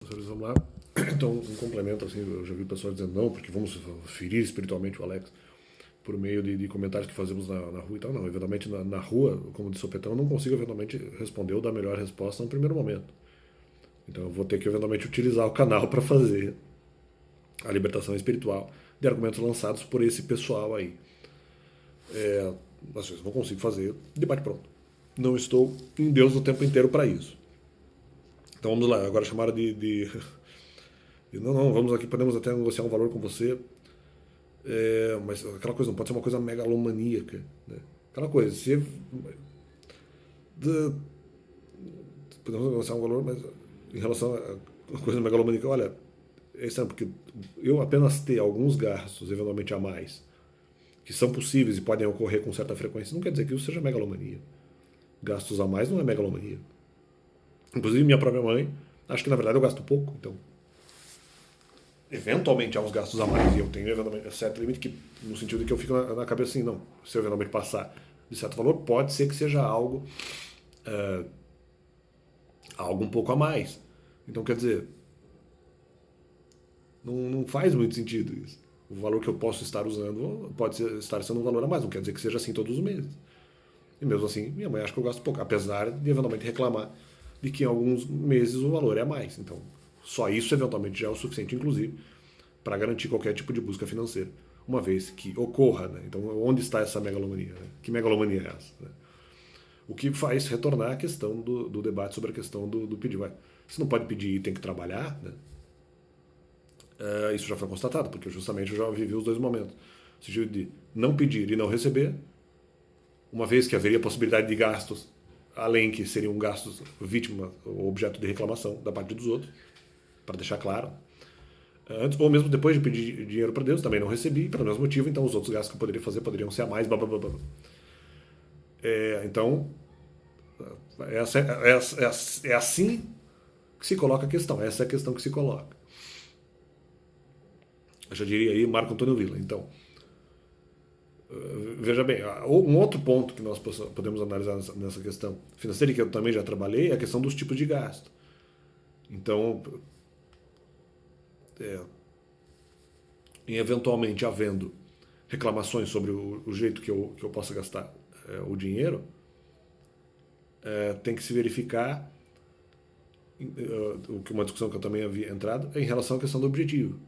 professores, vamos lá. Então, um complemento, assim, eu já vi o pessoal dizendo não, porque vamos ferir espiritualmente o Alex por meio de comentários que fazemos na rua e tal. Não, eventualmente na rua, como de sopetão, eu não consigo eventualmente responder ou dar a melhor resposta no primeiro momento. Então eu vou ter que eventualmente utilizar o canal para fazer a libertação espiritual de argumentos lançados por esse pessoal aí. Às vezes não consigo fazer debate pronto. Não estou em Deus o tempo inteiro para isso. Então vamos lá, agora chamaram não, vamos aqui, podemos até negociar um valor com você, mas aquela coisa não pode ser uma coisa megalomaníaca, né? Aquela coisa, se podemos negociar um valor, mas em relação a coisa megalomaníaca, olha, é estranho, porque eu apenas ter alguns gastos, eventualmente a mais, que são possíveis e podem ocorrer com certa frequência, não quer dizer que isso seja megalomania. Gastos a mais não é megalomania. Inclusive, minha própria mãe, acho que na verdade eu gasto pouco, então eventualmente há uns gastos a mais e eu tenho eventualmente certo limite que, no sentido de que eu fico na cabeça assim, não, se eu eventualmente passar de certo valor, pode ser que seja algo algo um pouco a mais. Então, quer dizer, não faz muito sentido isso. O valor que eu posso estar usando pode estar sendo um valor a mais, não quer dizer que seja assim todos os meses. E mesmo assim, minha mãe acha que eu gasto pouco, apesar de eventualmente reclamar de que em alguns meses o valor é a mais. Então, só isso eventualmente já é o suficiente, inclusive, para garantir qualquer tipo de busca financeira, uma vez que ocorra, né? Então, onde está essa megalomania? Né? Que megalomania é essa? Né? O que faz retornar a questão do debate sobre a questão do pedir. Você não pode pedir e tem que trabalhar, né? Isso já foi constatado, porque justamente eu já vivi os dois momentos. No sentido de não pedir e não receber, uma vez que haveria possibilidade de gastos, além que seriam gastos vítima ou objeto de reclamação da parte dos outros, para deixar claro. Antes, ou mesmo depois de pedir dinheiro para Deus, também não recebi, pelo mesmo motivo, então os outros gastos que eu poderia fazer poderiam ser a mais, blá, blá, blá, blá. Então, é assim que se coloca a questão, essa é a questão que se coloca. Eu já diria aí Marco Antônio Villa. Então, veja bem, um outro ponto que nós podemos analisar nessa questão financeira, que eu também já trabalhei, é a questão dos tipos de gasto. Então, em eventualmente havendo reclamações sobre o jeito que eu possa gastar o dinheiro, tem que se verificar uma discussão que eu também havia entrado é em relação à questão do objetivo.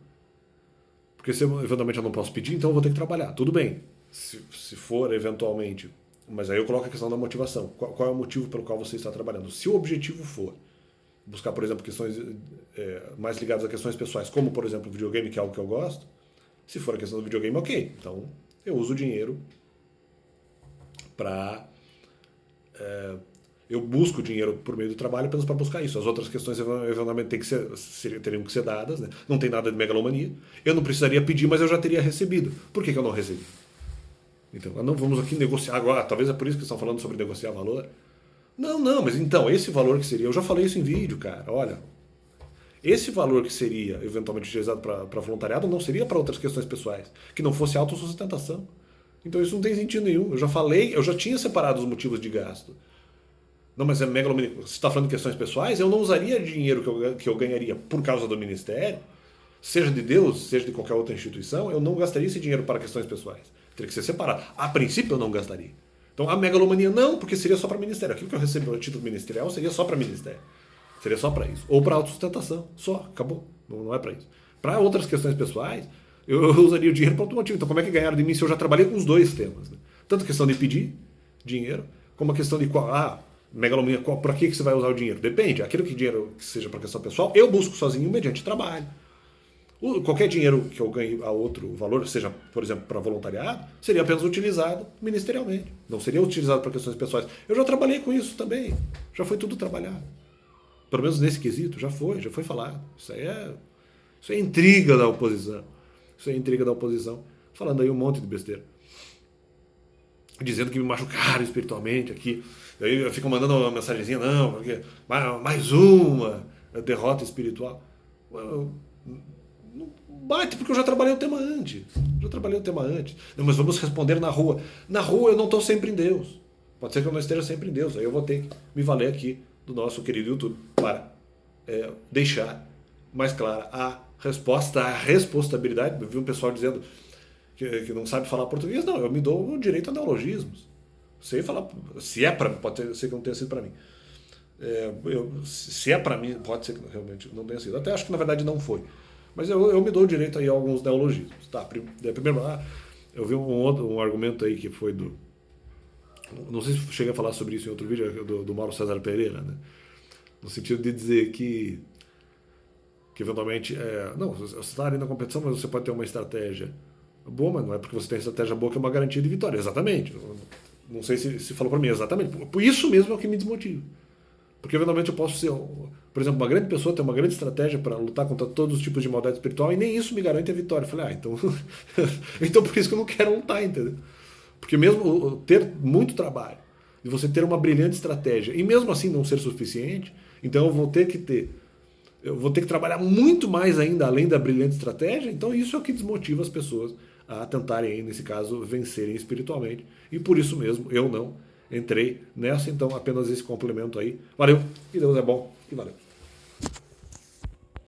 Porque se eventualmente eu não posso pedir, então eu vou ter que trabalhar. Tudo bem, se for eventualmente, mas aí eu coloco a questão da motivação. Qual é o motivo pelo qual você está trabalhando? Se o objetivo for buscar, por exemplo, questões mais ligadas a questões pessoais, como, por exemplo, o videogame, que é algo que eu gosto, se for a questão do videogame, ok. Então, eu uso o dinheiro para... eu busco dinheiro por meio do trabalho apenas para buscar isso. As outras questões, eventualmente, teriam que ser dadas. Né? Não tem nada de megalomania. Eu não precisaria pedir, mas eu já teria recebido. Por que eu não recebi? Então, não vamos aqui negociar agora. Talvez é por isso que estão falando sobre negociar valor. Não, mas então, esse valor que seria... Eu já falei isso em vídeo, cara. Olha, esse valor que seria eventualmente utilizado para voluntariado não seria para outras questões pessoais, que não fosse autossustentação. Então isso não tem sentido nenhum. Eu já falei, eu já tinha separado os motivos de gasto. Não, mas é megalomania. Se você está falando de questões pessoais, eu não usaria dinheiro que eu ganharia por causa do ministério, seja de Deus, seja de qualquer outra instituição, eu não gastaria esse dinheiro para questões pessoais. Teria que ser separado. A princípio eu não gastaria. Então a megalomania não, porque seria só para ministério. Aquilo que eu recebo a título ministerial seria só para ministério. Seria só para isso. Ou para autossustentação. Só, acabou. Não é para isso. Para outras questões pessoais, eu usaria o dinheiro para outro motivo. Então como é que ganharam de mim se eu já trabalhei com os dois temas? Né? Tanto a questão de pedir dinheiro, como a questão de megalomania, para que você vai usar o dinheiro? Depende. Aquilo que dinheiro que seja para questão pessoal, eu busco sozinho mediante trabalho. Qualquer dinheiro que eu ganhe a outro valor, seja, por exemplo, para voluntariado, seria apenas utilizado ministerialmente. Não seria utilizado para questões pessoais. Eu já trabalhei com isso também. Já foi tudo trabalhado. Pelo menos nesse quesito, já foi falado. Isso é intriga da oposição. Isso é intriga da oposição. Falando aí um monte de besteira. Dizendo que me machucaram espiritualmente aqui. Daí eu fico mandando uma mensagenzinha, não, porque mais uma derrota espiritual. Não bate, porque eu já trabalhei o tema antes. Não, mas vamos responder na rua. Na rua eu não estou sempre em Deus. Pode ser que eu não esteja sempre em Deus. Aí eu vou ter que me valer aqui do nosso querido YouTube para deixar mais clara a resposta, a responsabilidade. Eu vi um pessoal dizendo que não sabe falar português. Não, eu me dou o direito a neologismos. Sei falar, se é para mim, pode ser que não tenha sido para mim. Se é para mim, pode ser que realmente não tenha sido. Até acho que na verdade não foi. Mas eu me dou o direito aí a alguns neologismos. Tá, primeiro, eu vi um argumento aí que foi do. Não sei se cheguei a falar sobre isso em outro vídeo, do Mauro César Pereira, né? No sentido de dizer que eventualmente, não, você está ali na competição, mas você pode ter uma estratégia boa, mas não é porque você tem estratégia boa que é uma garantia de vitória. Exatamente. Não sei se falou para mim exatamente. Por isso mesmo é o que me desmotiva. Porque eventualmente eu posso ser, por exemplo, uma grande pessoa, ter uma grande estratégia para lutar contra todos os tipos de maldade espiritual e nem isso me garante a vitória. Eu falei, então, então por isso que eu não quero lutar, entendeu? Porque mesmo ter muito trabalho e você ter uma brilhante estratégia e mesmo assim não ser suficiente, então eu vou ter que trabalhar muito mais ainda além da brilhante estratégia, então isso é o que desmotiva as pessoas a tentarem, nesse caso, vencerem espiritualmente. E por isso mesmo eu não entrei nessa, então apenas esse complemento aí. Valeu, que Deus é bom e valeu.